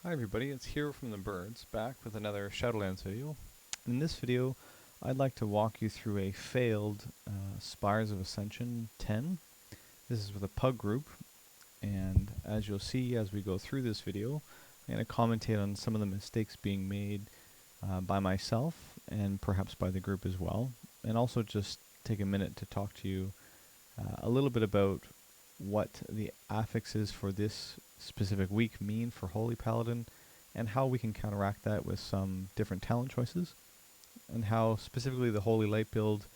Hi everybody, it's Hero from the Birds, back with another Shadowlands video. In this video, I'd like to walk you through a failed Spires of Ascension 10. This is with a pug group, and as you'll see as we go through this video, I'm going to commentate on some of the mistakes being made by myself and perhaps by the group as well, and also just take a minute to talk to you a little bit about what the affixes for this specific week mean for Holy Paladin, and how we can counteract that with some different talent choices, and how specifically the Holy Light build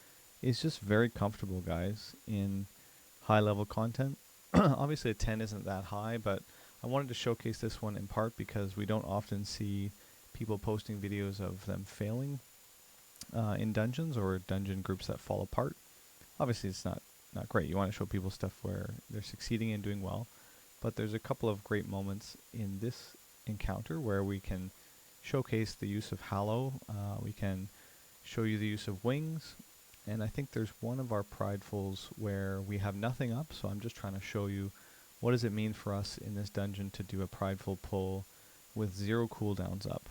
is just very comfortable, guys, in high level content. Obviously a 10 isn't that high, but I wanted to showcase this one in part because we don't often see people posting videos of them failing in dungeons or dungeon groups that fall apart. Obviously it's not great. You want to show people stuff where they're succeeding and doing well, but there's a couple of great moments in this encounter where we can showcase the use of Hallow. We can show you the use of wings, and I think there's one of our Pridefuls where we have nothing up, so I'm just trying to show you what does it mean for us in this dungeon to do a Prideful pull with 0 cooldowns up.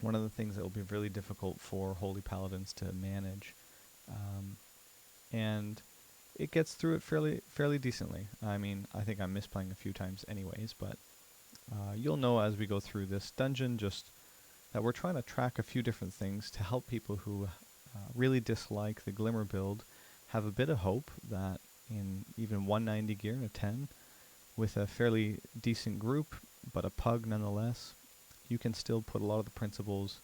One of the things that will be really difficult for Holy Paladins to manage. And it gets through it fairly decently. I mean, I think I'm misplaying a few times anyways, but you'll know as we go through this dungeon just that we're trying to track a few different things to help people who really dislike the Glimmer build have a bit of hope that in even 190 gear and a 10, with a fairly decent group, but a pug nonetheless, you can still put a lot of the principles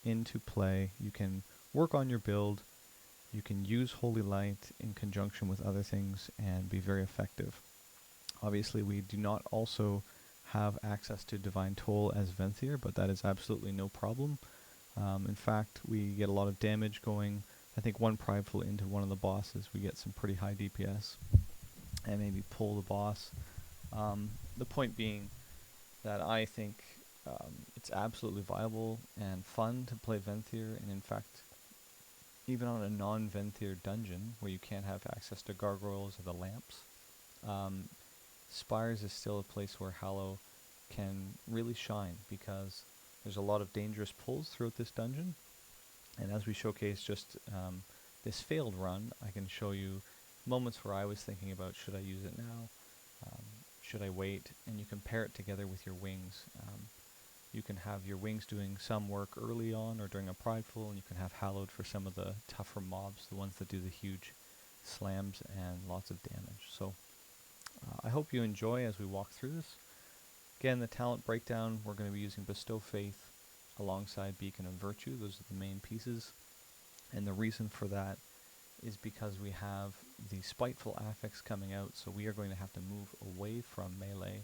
into play. You can work on your build. You can use Holy Light in conjunction with other things and be very effective. Obviously, we do not also have access to Divine Toll as Venthyr, but that is absolutely no problem. In fact, we get a lot of damage going. I think one Prideful into one of the bosses, we get some pretty high DPS and maybe pull the boss. The point being that I think it's absolutely viable and fun to play Venthyr, and in fact, even on a non-Venthyr dungeon where you can't have access to gargoyles or the lamps, Spires is still a place where Hallow can really shine because there's a lot of dangerous pulls throughout this dungeon. And as we showcase just this failed run, I can show you moments where I was thinking about, should I use it now? Should I wait? And you can pair it together with your wings. You can have your wings doing some work early on or during a Prideful, and you can have Hallowed for some of the tougher mobs, the ones that do the huge slams and lots of damage. So I hope you enjoy as we walk through this. Again, the talent breakdown, we're going to be using Bestow Faith alongside Beacon of Virtue. Those are the main pieces. And the reason for that is because we have the Spiteful affix coming out, so we are going to have to move away from melee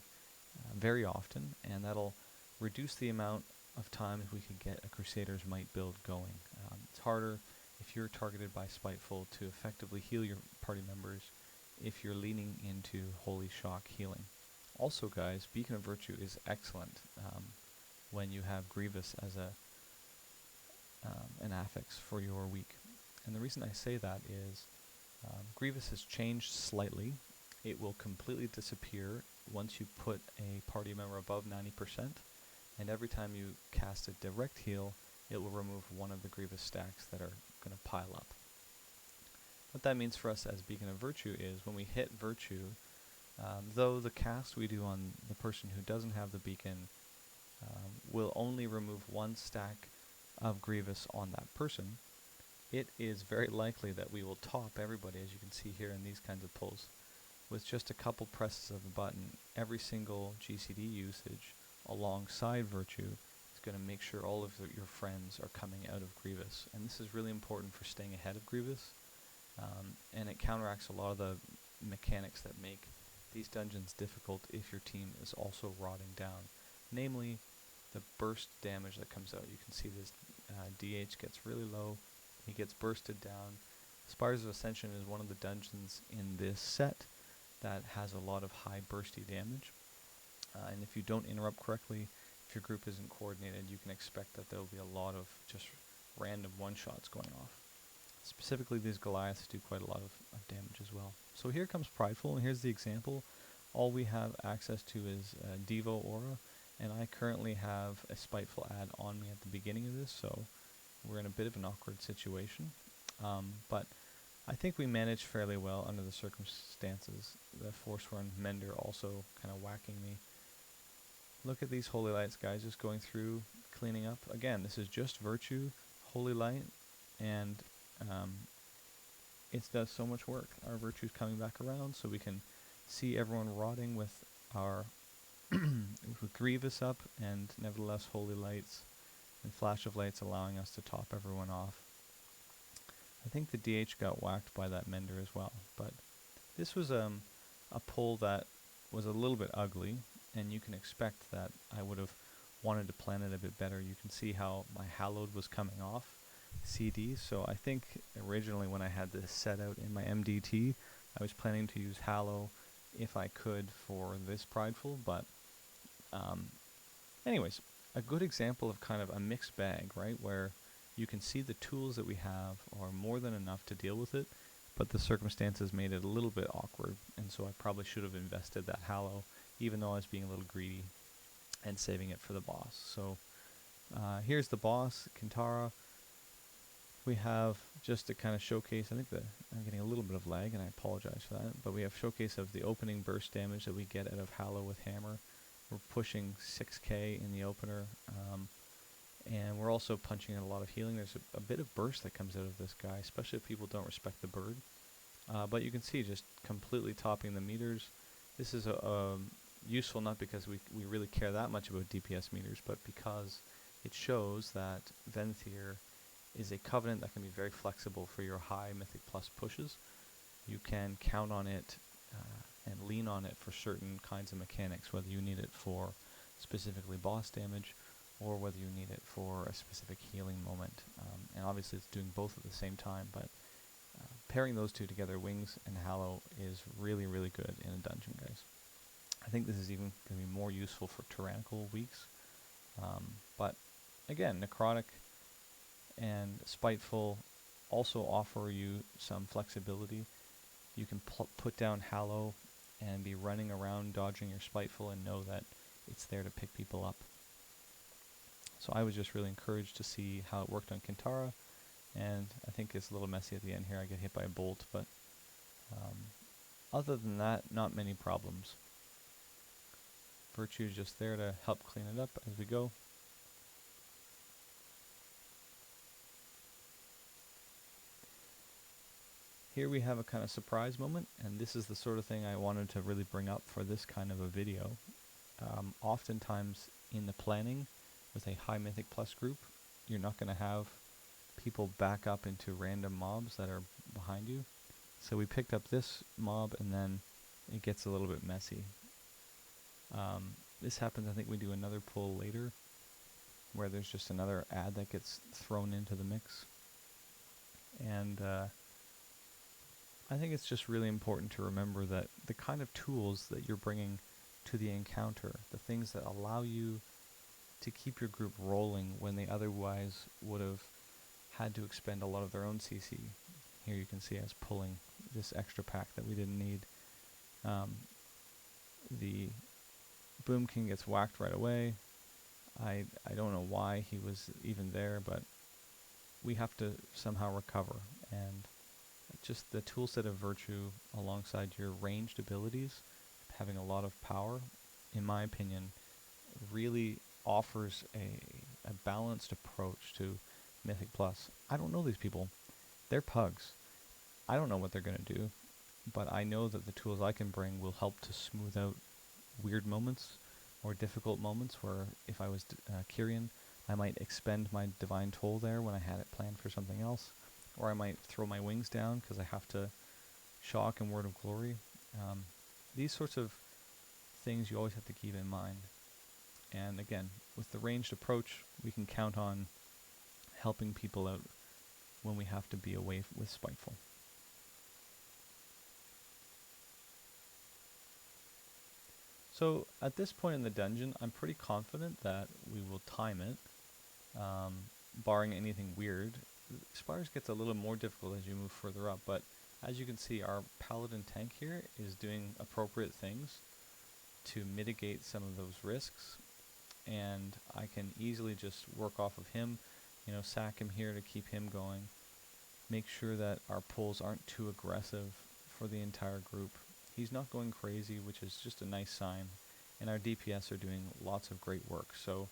very often, and that'll reduce the amount of times we can get a Crusader's Might build going. It's harder if you're targeted by Spiteful to effectively heal your party members if you're leaning into Holy Shock healing. Also, guys, Beacon of Virtue is excellent when you have Grievous as an affix for your week. And the reason I say that is Grievous has changed slightly. It will completely disappear once you put a party member above 90%, and every time you cast a direct heal, it will remove one of the Grievous stacks that are going to pile up. What that means for us as Beacon of Virtue is when we hit Virtue, though the cast we do on the person who doesn't have the beacon will only remove one stack of Grievous on that person, it is very likely that we will top everybody, as you can see here in these kinds of pulls. With just a couple presses of the button, every single GCD usage alongside Virtue is going to make sure all of your friends are coming out of Grievous. And this is really important for staying ahead of Grievous, and it counteracts a lot of the mechanics that make these dungeons difficult if your team is also rotting down. Namely, the burst damage that comes out. You can see this DH gets really low, he gets bursted down. Spires of Ascension is one of the dungeons in this set that has a lot of high bursty damage. And if you don't interrupt correctly, if your group isn't coordinated, you can expect that there will be a lot of just random one-shots going off. Specifically, these Goliaths do quite a lot of damage as well. So here comes Prideful, and here's the example. All we have access to is Devo Aura, and I currently have a Spiteful ad on me at the beginning of this, so we're in a bit of an awkward situation. But I think we managed fairly well under the circumstances. The Forsworn Mender also kind of whacking me. Look at these Holy Lights, guys, just going through, cleaning up. Again, this is just Virtue, Holy Light, and it does so much work. Our Virtue's coming back around, so we can see everyone rotting with our with Grievous up, and nevertheless Holy Lights and Flash of Lights allowing us to top everyone off. I think the DH got whacked by that Mender as well, but this was a pull that was a little bit ugly, and you can expect that I would have wanted to plan it a bit better. You can see how my Hallowed was coming off CD, so I think originally when I had this set out in my MDT, I was planning to use Hallow if I could for this Prideful, but anyways, a good example of kind of a mixed bag, right, where you can see the tools that we have are more than enough to deal with it, but the circumstances made it a little bit awkward, and so I probably should have invested that Hallow, even though I was being a little greedy and saving it for the boss. So here's the boss, Kintara. We have just to kind of showcase, I think that I'm getting a little bit of lag, and I apologize for that, but we have showcase of the opening burst damage that we get out of Hallow with Hammer. We're pushing 6k in the opener, and we're also punching in a lot of healing. There's a bit of burst that comes out of this guy, especially if people don't respect the bird. But you can see just completely topping the meters. This is useful not because we really care that much about DPS meters, but because it shows that Venthyr is a covenant that can be very flexible for your high Mythic Plus pushes. You can count on it and lean on it for certain kinds of mechanics, whether you need it for specifically boss damage or whether you need it for a specific healing moment. And obviously it's doing both at the same time, but pairing those two together, Wings and Hallow, is really, really good in a dungeon, guys. I think this is even going to be more useful for tyrannical weeks. But again, Necrotic and Spiteful also offer you some flexibility. You can put down Hallow and be running around dodging your Spiteful and know that it's there to pick people up. So I was just really encouraged to see how it worked on Kintara, and I think it's a little messy at the end here. I get hit by a bolt, but other than that, not many problems. Virtue is just there to help clean it up as we go. Here we have a kind of surprise moment, and this is the sort of thing I wanted to really bring up for this kind of a video. Oftentimes in the planning with a high Mythic Plus group, you're not going to have people back up into random mobs that are behind you. So we picked up this mob, and then it gets a little bit messy. This happens, I think we do another pull later, where there's just another ad that gets thrown into the mix. And I think it's just really important to remember that the kind of tools that you're bringing to the encounter, the things that allow you to keep your group rolling when they otherwise would have had to expend a lot of their own CC. Here you can see us pulling this extra pack that we didn't need. The Boom King gets whacked right away. I don't know why he was even there, but we have to somehow recover. And just the toolset of Virtue alongside your ranged abilities, having a lot of power, in my opinion, really offers a balanced approach to Mythic Plus. I don't know these people. They're pugs. I don't know what they're going to do, but I know that the tools I can bring will help to smooth out weird moments or difficult moments where if I was Kyrian, I might expend my Divine Toll there when I had it planned for something else, or I might throw my wings down because I have to shock and Word of Glory. These sorts of things you always have to keep in mind. And again, with the ranged approach, we can count on helping people out when we have to be away with Spiteful. So at this point in the dungeon, I'm pretty confident that we will time it, barring anything weird. Spires gets a little more difficult as you move further up, but as you can see, our Paladin tank here is doing appropriate things to mitigate some of those risks. and I can easily just work off of him, you know, sack him here to keep him going, make sure that our pulls aren't too aggressive for the entire group. He's not going crazy, which is just a nice sign, and our DPS are doing lots of great work. So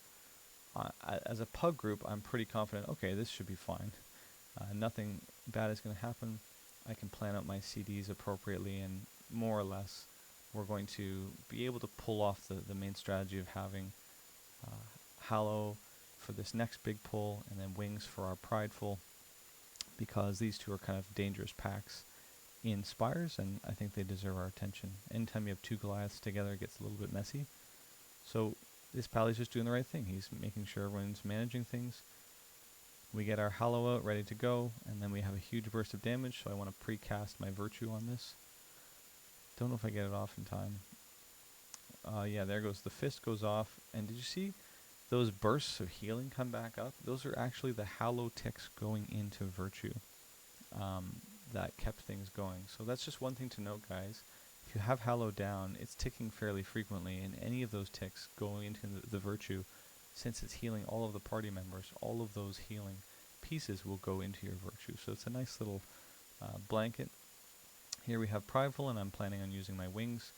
as a pug group, I'm pretty confident, okay, this should be fine. Nothing bad is going to happen. I can plan out my CDs appropriately, and more or less we're going to be able to pull off the main strategy of having Hallow for this next big pull, and then Wings for our Prideful, because these two are kind of dangerous packs in Spires, and I think they deserve our attention. Anytime you have two Goliaths together, it gets a little bit messy. So this Pally's just doing the right thing. He's making sure everyone's managing things. We get our Hallow out ready to go, and then we have a huge burst of damage, so I want to pre-cast my Virtue on this. Don't know if I get it off in time. Yeah, there goes. The fist goes off, and did you see those bursts of healing come back up? Those are actually the Hallow ticks going into Virtue that kept things going. So that's just one thing to note, guys. If you have Hallow down, it's ticking fairly frequently, and any of those ticks going into the Virtue, since it's healing all of the party members, all of those healing pieces will go into your Virtue. So it's a nice little blanket. Here we have Prideful, and I'm planning on using my Wings.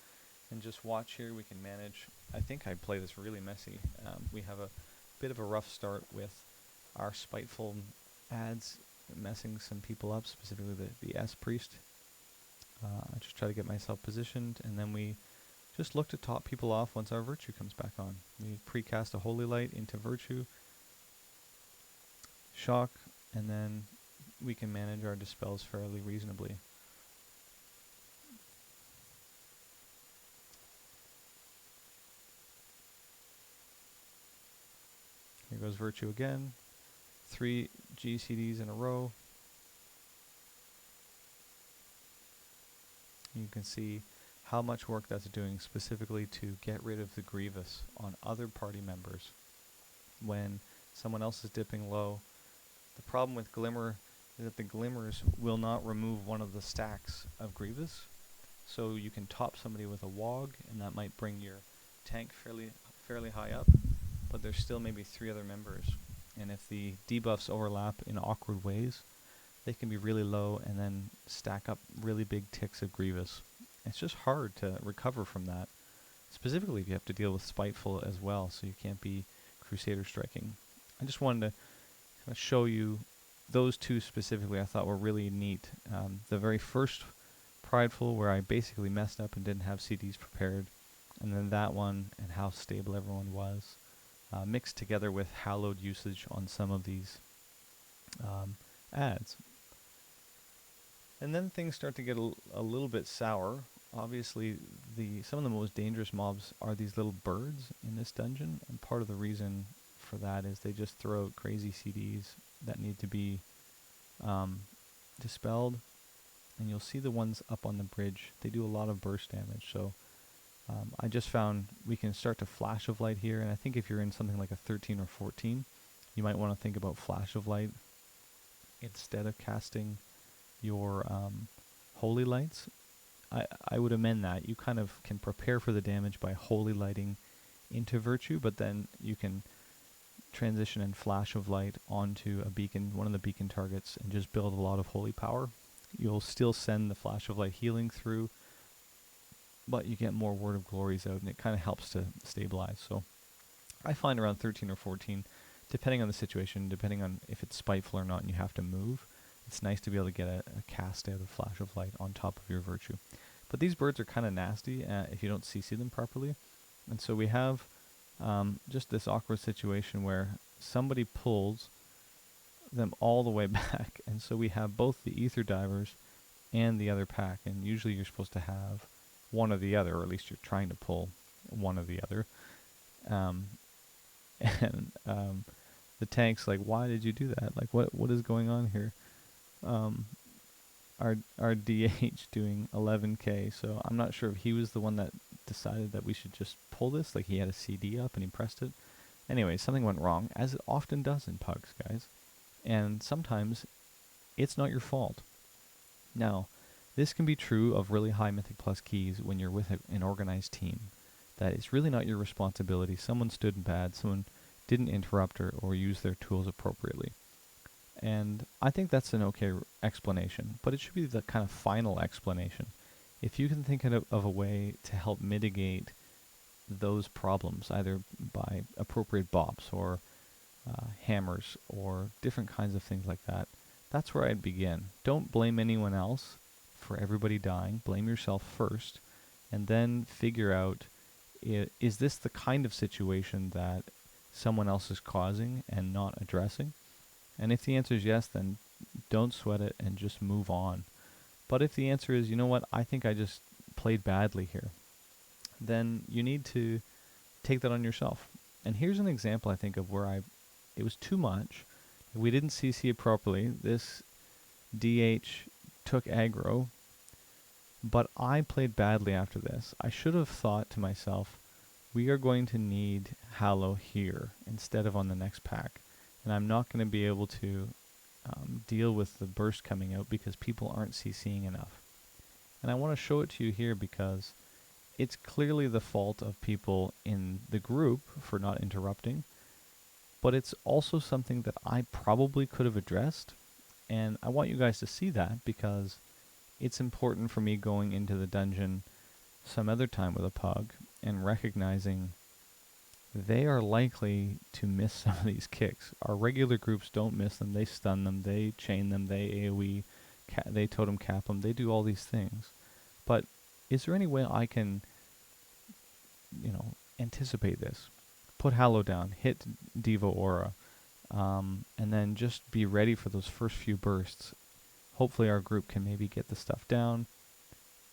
And just watch here, we can manage. I think I play this really messy. We have a bit of a rough start with our Spiteful ads messing some people up, specifically the S-Priest. I just try to get myself positioned, and then we just look to top people off once our Virtue comes back on. We precast a Holy Light into Virtue, shock, and then we can manage our dispels fairly reasonably. Here goes Virtue again. 3 GCDs in a row. You can see how much work that's doing specifically to get rid of the Grievous on other party members when someone else is dipping low. The problem with Glimmer is that the Glimmers will not remove one of the stacks of Grievous, so you can top somebody with a Wog, and that might bring your tank fairly high up, but there's still maybe 3 other members, and if the debuffs overlap in awkward ways, they can be really low and then stack up really big ticks of Grievous. It's just hard to recover from that, specifically if you have to deal with Spiteful as well, so you can't be Crusader striking. I just wanted to kind of show you those two specifically. I thought were really neat. The very first Prideful, where I basically messed up and didn't have CDs prepared, and then that one and how stable everyone was, mixed together with hallowed usage on some of these ads. And then things start to get a little bit sour. Obviously, some of the most dangerous mobs are these little birds in this dungeon, and part of the reason for that is they just throw out crazy CDs that need to be dispelled. And you'll see the ones up on the bridge. They do a lot of burst damage, so I just found we can start to Flash of Light here, and I think if you're in something like a 13 or 14, you might want to think about Flash of Light instead of casting your Holy Lights. I would amend that. You kind of can prepare for the damage by Holy Lighting into Virtue, but then you can transition and Flash of Light onto a beacon, one of the beacon targets, and just build a lot of holy power. You'll still send the Flash of Light healing through, but you get more Word of Glories out, and it kind of helps to stabilize. So I find around 13 or 14, depending on the situation, depending on if it's Spiteful or not and you have to move, it's nice to be able to get a cast out of Flash of Light on top of your Virtue. But these birds are kind of nasty if you don't CC them properly. And so we have just this awkward situation where somebody pulls them all the way back. And so we have both the Ether Divers and the other pack. And usually you're supposed to have one or the other, or at least you're trying to pull one or the other. The tank's like, why did you do that? Like, what is going on here? Our DH doing 11k, so I'm not sure if he was the one that decided that we should just pull this, like he had a CD up and he pressed it. Anyway, something went wrong, as it often does in pugs, guys. And sometimes it's not your fault. Now, this can be true of really high Mythic Plus keys when you're with an organized team. that it's really not your responsibility. Someone stood bad, someone didn't interrupt or use their tools appropriately. And I think that's an okay explanation, but it should be the kind of final explanation. If you can think of a way to help mitigate those problems, either by appropriate bops or hammers or different kinds of things like that, that's where I'd begin. Don't blame anyone else for everybody dying. Blame yourself first, and then figure out, is this the kind of situation that someone else is causing and not addressing? And if the answer is yes, then don't sweat it and just move on. But if the answer is, you know what, I think I just played badly here, then you need to take that on yourself. And here's an example, I think, of where it was too much. We didn't CC it properly. This DH took aggro, but I played badly after this. I should have thought to myself, we are going to need Hallow here instead of on the next pack. And I'm not going to be able to deal with the burst coming out because people aren't CCing enough. And I want to show it to you here because it's clearly the fault of people in the group for not interrupting, but it's also something that I probably could have addressed, and I want you guys to see that because it's important for me going into the dungeon some other time with a pug and recognizing they are likely to miss some of these kicks. Our regular groups don't miss them. They stun them, they chain them, they AoE, they totem cap them, they do all these things. But is there any way I can, anticipate this? Put Hallow down, hit Devo Aura, and then just be ready for those first few bursts. Hopefully our group can maybe get the stuff down,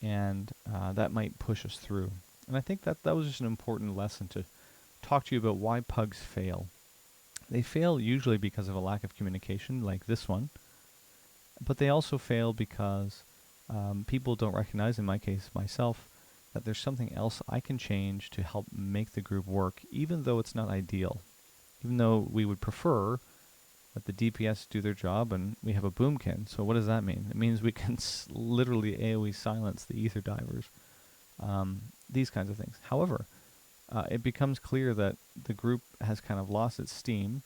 and that might push us through. And I think that was just an important lesson to talk to you about why pugs fail. They fail usually because of a lack of communication, like this one, but they also fail because people don't recognize, in my case, myself, that there's something else I can change to help make the group work, even though it's not ideal. Even though we would prefer that the DPS do their job and we have a boomkin. So what does that mean? It means we can literally AoE silence the ether divers. These kinds of things. However, it becomes clear that the group has kind of lost its steam.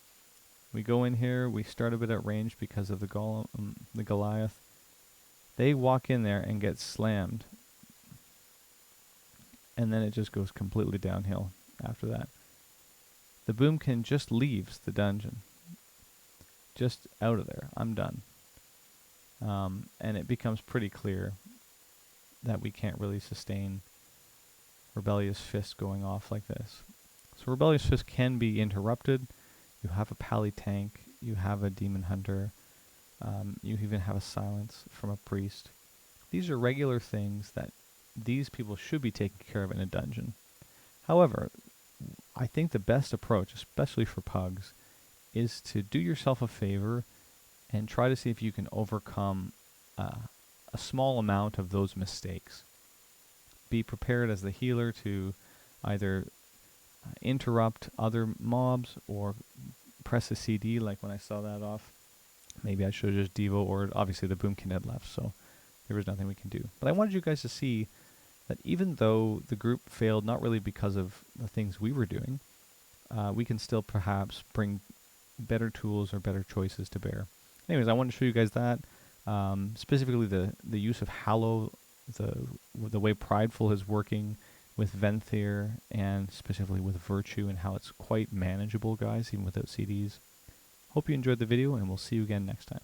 We go in here, we start a bit at range because of the Goliath. They walk in there and get slammed. And then it just goes completely downhill after that. The boomkin just leaves the dungeon. Just out of there. I'm done. And it becomes pretty clear that we can't really sustain Rebellious Fist going off like this. So Rebellious Fist can be interrupted. You have a pally tank. You have a demon hunter. You even have a silence from a priest. These are regular things that these people should be taken care of in a dungeon. However, I think the best approach, especially for pugs, is to do yourself a favor and try to see if you can overcome a small amount of those mistakes. Be prepared as the healer to either interrupt other mobs or press a CD, like when I saw that off. Maybe I should have just Devo, or obviously the boomkin had left, so there was nothing we can do. But I wanted you guys to see that even though the group failed, not really because of the things we were doing, we can still perhaps bring better tools or better choices to bear. Anyways, I wanted to show you guys that. Specifically the use of Hallow, the way Prideful is working with Venthyr, and specifically with Virtue, and how it's quite manageable, guys, even without CDs. Hope you enjoyed the video, and we'll see you again next time.